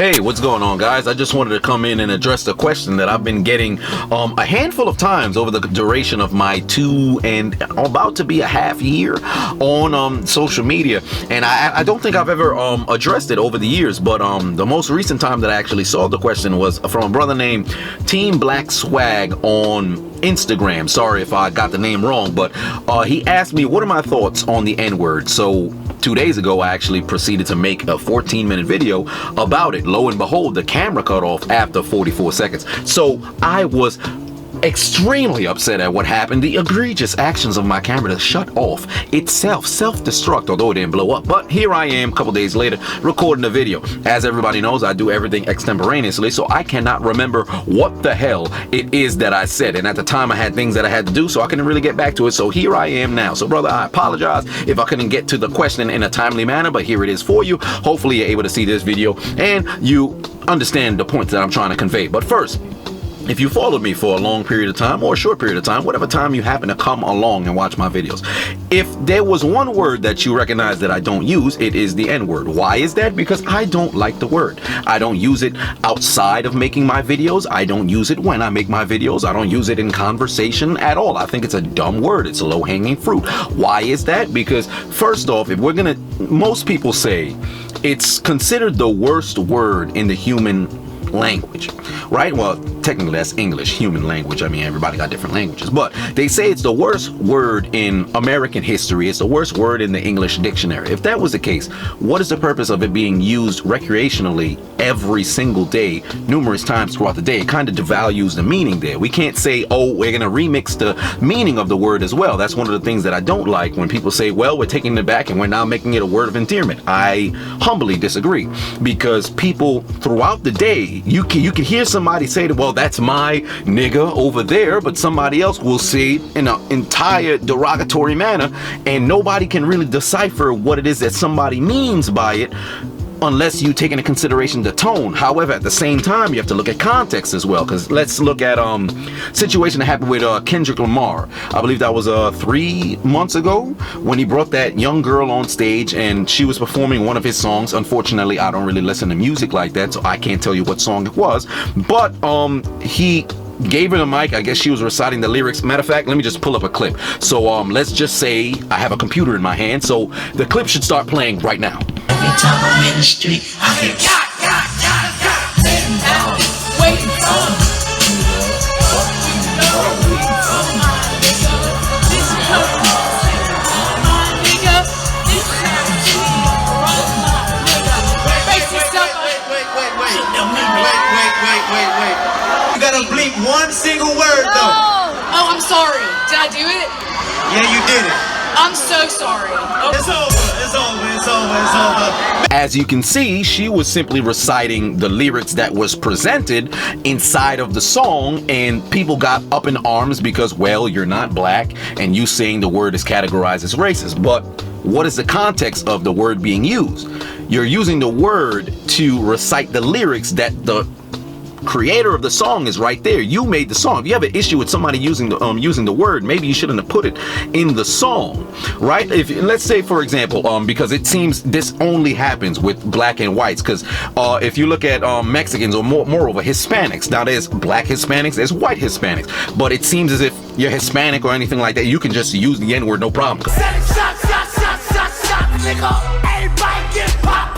Hey, what's going on, guys? I just wanted to come in and address the question that I've been getting a handful of times over the duration of my 2 and about to be a half year on social media, and I don't think I've ever addressed it over the years, but the most recent time that I actually saw the question was from a brother named Team Black Swag on Instagram. Sorry if I got the name wrong, but he asked me what are my thoughts on the N-word. So 2 days ago, I actually proceeded to make a 14-minute video about it. Lo and behold, the camera cut off after 44 seconds. So I was extremely upset at what happened. The egregious actions of my camera to shut off itself, self-destruct, although it didn't blow up. But here I am a couple days later recording the video. As everybody knows, I do everything extemporaneously, so I cannot remember what the hell it is that I said. And at the time I had things that I had to do, so I couldn't really get back to it. So here I am now. So brother, I apologize if I couldn't get to the question in a timely manner, but here it is for you. Hopefully you're able to see this video and you understand the point that I'm trying to convey. But first, if you followed me for a long period of time or a short period of time, whatever time you happen to come along and watch my videos, if there was one word that you recognize that I don't use, it is the N-word. Why is that? Because I don't like the word. I don't use it outside of making my videos. I don't use it when I make my videos. I don't use it in conversation at all. I think it's a dumb word. It's a low-hanging fruit. Why is that? Because first off, if we're gonna, most people say it's considered the worst word in the human language, right? Well, technically that's English, human language. I mean, everybody got different languages, but they say it's the worst word in American history. It's the worst word in the English dictionary. If that was the case, what is the purpose of it being used recreationally every single day, numerous times throughout the day? It kind of devalues the meaning there. We can't say, oh, we're going to remix the meaning of the word as well. That's one of the things that I don't like when people say, well, we're taking it back and we're now making it a word of endearment. I humbly disagree, because people throughout the day, you can hear somebody say that, well, that's my nigga over there, but somebody else will say it in an entire derogatory manner, and nobody can really decipher what it is that somebody means by it unless you take into consideration the tone. However, at the same time, you have to look at context as well, because let's look at situation that happened with Kendrick Lamar. I believe that was 3 months ago when he brought that young girl on stage and she was performing one of his songs. Unfortunately, I don't really listen to music like that, so I can't tell you what song it was, but he gave her the mic. I guess she was reciting the lyrics. Matter of fact, let me just pull up a clip. So let's just say I have a computer in my hand, so the clip should start playing right now. Every time I'm in the street, I hear letting down, waiting for Wait. You gotta bleep one single word though. Oh, I'm sorry. Did I do it? Yeah, you did it. I'm so sorry. Oh. It's over. As you can see, she was simply reciting the lyrics that was presented inside of the song, and people got up in arms because, well, you're not black and you saying the word is categorized as racist. But what is the context of the word being used? You're using the word to recite the lyrics that the creator of the song is right there. You made the song. If you have an issue with somebody using the word, maybe you shouldn't have put it in the song, right? If let's say, for example, because it seems this only happens with black and whites, because if you look at Mexicans or moreover Hispanics, now there's black Hispanics, there's white Hispanics, but it seems as if you're Hispanic or anything like that, you can just use the N-word, no problem. everybody get pop,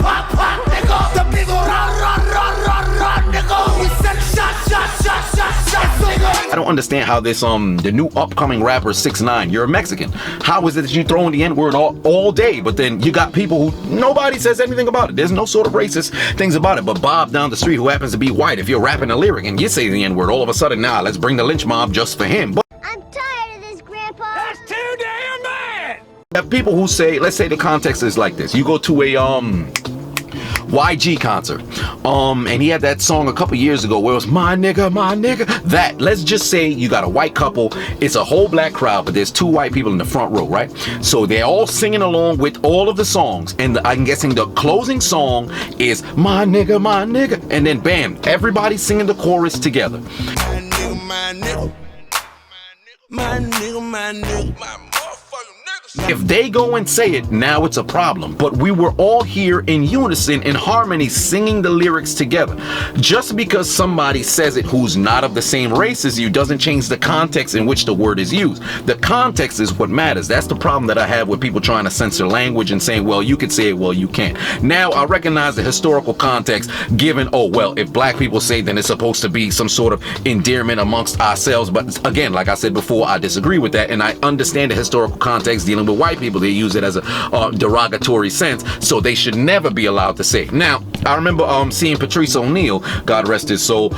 nigga. The big ol' run, nigga. We send shots, nigga. I don't understand how this the new upcoming rapper 6ix9ine, you're a Mexican. How is it that you throwing the N-word all day, but then you got people who nobody says anything about it? There's no sort of racist things about it. But Bob down the street, who happens to be white, if you're rapping a lyric and you say the N-word, all of a sudden, nah, let's bring the lynch mob just for him. But I'm tired of this, Grandpa. That's too damn bad. have people who say, let's say the context is like this. You go to a YG concert, and he had that song a couple years ago where it was my nigga, that, let's just say you got a white couple, it's a whole black crowd, but there's 2 white people in the front row, right? So they're all singing along with all of the songs, and I'm guessing the closing song is my nigga, and then bam, everybody's singing the chorus together. My nigga, my motherfucking nigga. If they go and say it, now it's a problem. But we were all here in unison, in harmony, singing the lyrics together. Just because somebody says it who's not of the same race as you doesn't change the context in which the word is used. The context is what matters. That's the problem that I have with people trying to censor language and saying, well, you could say it, well, you can't. Now, I recognize the historical context given, oh, well, if black people say, then it's supposed to be some sort of endearment amongst ourselves. But again, like I said before, I disagree with that. And I understand the historical context dealing with white people. They use it as a derogatory sense, so they should never be allowed to say it. Now, I remember seeing Patrice O'Neal, God rest his soul,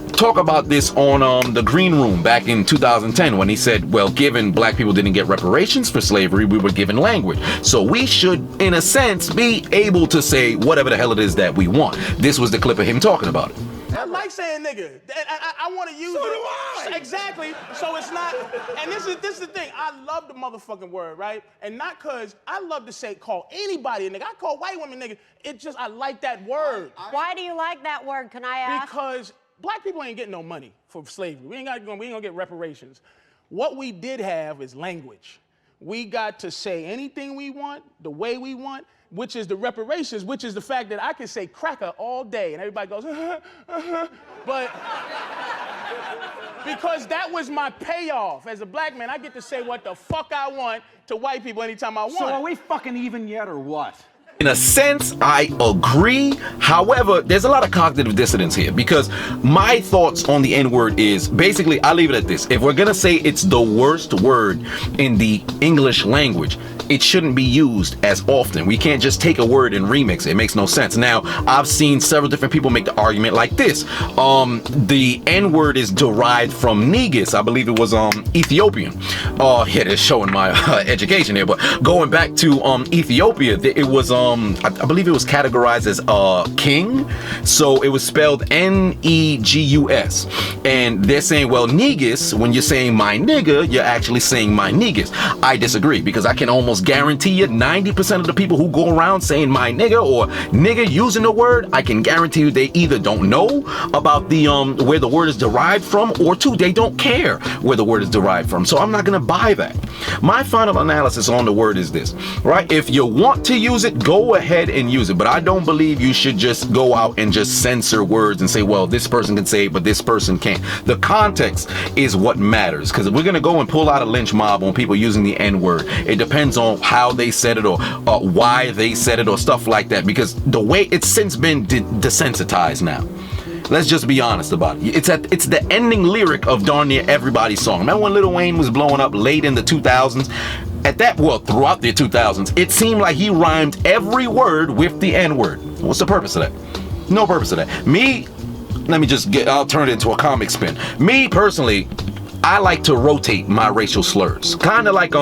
talk about this on the Green Room back in 2010 when he said, well, given black people didn't get reparations for slavery, we were given language. So we should, in a sense, be able to say whatever the hell it is that we want. This was the clip of him talking about it. I like saying nigga. I want to use it. So do I. Exactly. So it's not. And this is the thing. I love the motherfucking word, right? And not cause I love to say call anybody a nigga. I call white women nigga. It just I like that word. Why do you like that word? Can I ask? Because black people ain't getting no money for slavery. We ain't gonna get reparations. What we did have is language. We got to say anything we want, the way we want, which is the reparations, which is the fact that I can say cracker all day and everybody goes, but because that was my payoff as a black man, I get to say what the fuck I want to white people anytime I want. So are we fucking even yet or what? In a sense, I agree. However, there's a lot of cognitive dissonance here because my thoughts on the N-word is basically, I'll leave it at this. If we're gonna say it's the worst word in the English language, it shouldn't be used as often. We can't just take a word and remix it. It makes no sense. Now, I've seen several different people make the argument like this. The N-word is derived from negus. I believe it was Ethiopian. Yeah, they're showing my education here, but going back to Ethiopia, it was I believe it was categorized as king. So it was spelled N-E-G-U-S. And they're saying, well, negus, when you're saying my nigga, you're actually saying my negus. I disagree because I can almost guarantee you 90% of the people who go around saying my nigga or nigga using the word, I can guarantee you they either don't know about the where the word is derived from, or two, they don't care where the word is derived from. So I'm not gonna buy that. My final analysis on the word is this, right? If you want to use it, go ahead and use it, but I don't believe you should just go out and just censor words and say, well, this person can say it, but this person can't. The context is what matters, because if we're gonna go and pull out a lynch mob on people using the N-word, it depends on how they said it or why they said it or stuff like that, because the way it's since been desensitized now. Let's just be honest about it. It's the ending lyric of darn near everybody's song. Remember when Lil Wayne was blowing up late in the 2000s? Throughout the 2000s, it seemed like he rhymed every word with the N-word. What's the purpose of that? No purpose of that. I'll turn it into a comic spin. Me personally, I like to rotate my racial slurs. Kind of like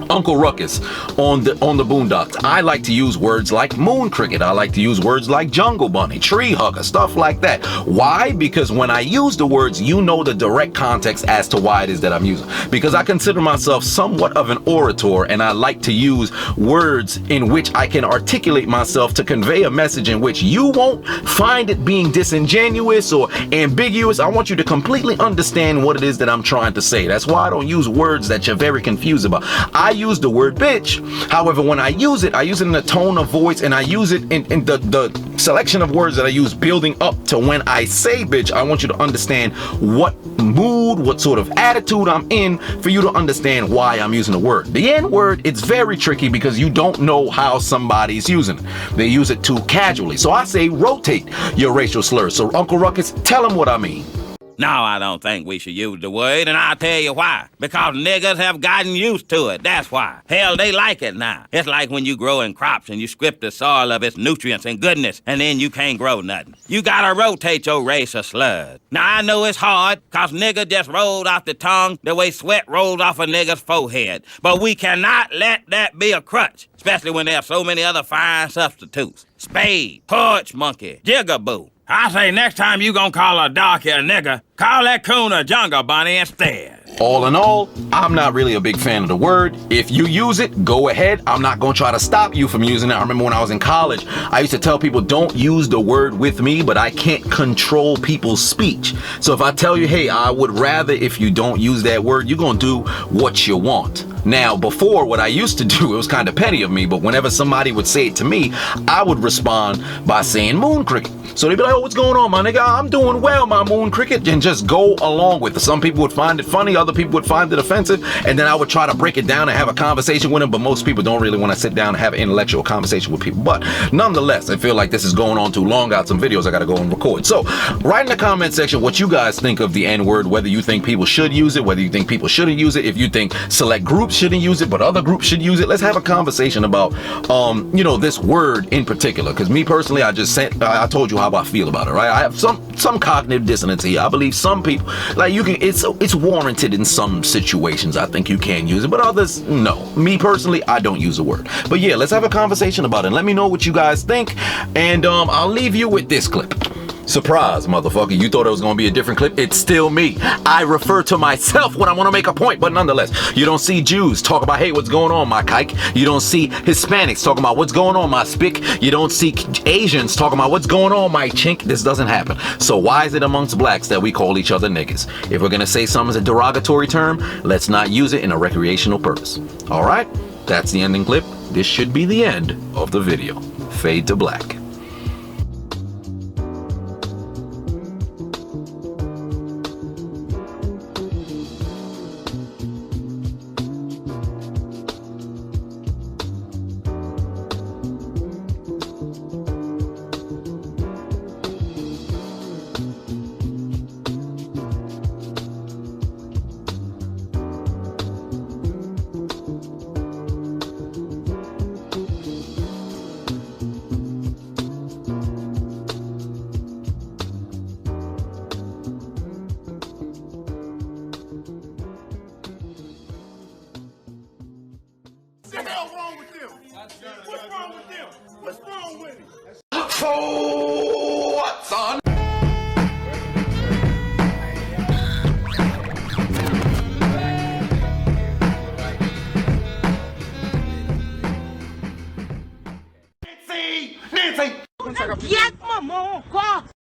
Uncle Ruckus on the Boondocks. I like to use words like moon cricket. I like to use words like jungle bunny, tree hugger, stuff like that. Why? Because when I use the words, you know the direct context as to why it is that I'm using. Because I consider myself somewhat of an orator, and I like to use words in which I can articulate myself to convey a message in which you won't find it being disingenuous or ambiguous. I want you to completely understand what it is that I'm trying to say. That's why I don't use words that you're very confused about. I use the word bitch. However, when I use it in a tone of voice, and I use it in the selection of words that I use building up to when I say bitch. I want you to understand what mood, what sort of attitude I'm in for you to understand why I'm using the word. The N-word, it's very tricky because you don't know how somebody's using it. They use it too casually. So I say rotate your racial slurs. So Uncle Ruckus, tell them what I mean. No, I don't think we should use the word, and I'll tell you why. Because niggas have gotten used to it, that's why. Hell, they like it now. It's like when you growing crops and you strip the soil of its nutrients and goodness, and then you can't grow nothing. You gotta rotate your race of slurs. Now, I know it's hard, cause nigga just rolled off the tongue the way sweat rolls off a nigga's forehead. But we cannot let that be a crutch, especially when there are so many other fine substitutes. Spade, porch monkey, jigaboo. I say next time you gonna call a darky a nigga, call that coon a jungle bunny instead. All in all, I'm not really a big fan of the word. If you use it, go ahead. I'm not gonna try to stop you from using it. I remember when I was in college, I used to tell people don't use the word with me, but I can't control people's speech. So if I tell you, hey, I would rather if you don't use that word, you're gonna do what you want. Now, before, what I used to do, it was kind of petty of me, but whenever somebody would say it to me, I would respond by saying moon cricket. So they'd be like, oh, what's going on, my nigga? I'm doing well, my moon cricket, and just go along with it. Some people would find it funny, other people would find it offensive, and then I would try to break it down and have a conversation with them, but most people don't really want to sit down and have an intellectual conversation with people. But nonetheless, I feel like this is going on too long. Got some videos I got to go and record. So write in the comment section what you guys think of the N-word, whether you think people should use it, whether you think people shouldn't use it, if you think select groups shouldn't use it, but other groups should use it. Let's have a conversation about, you know, this word in particular. Because me personally, I told you how I feel about it, right? I have some cognitive dissonance here. I believe some people, like, you can, it's warranted in some situations. I think you can use it, but others, no. Me personally, I don't use the word. But yeah, let's have a conversation about it. Let me know what you guys think, and I'll leave you with this clip. Surprise, motherfucker. You thought it was going to be a different clip? It's still me. I refer to myself when I want to make a point, but nonetheless, you don't see Jews talk about, hey, what's going on, my kike? You don't see Hispanics talking about what's going on, my spick. You don't see Asians talking about what's going on, my chink. This doesn't happen. So why is it amongst blacks that we call each other niggas? If we're going to say something as a derogatory term, let's not use it in a recreational purpose. All right? That's the ending clip. This should be the end of the video. Fade to black. What the hell wrong with them? What's wrong with them? What's wrong with it? So what's on? Nancy! Nancy! Get my mom!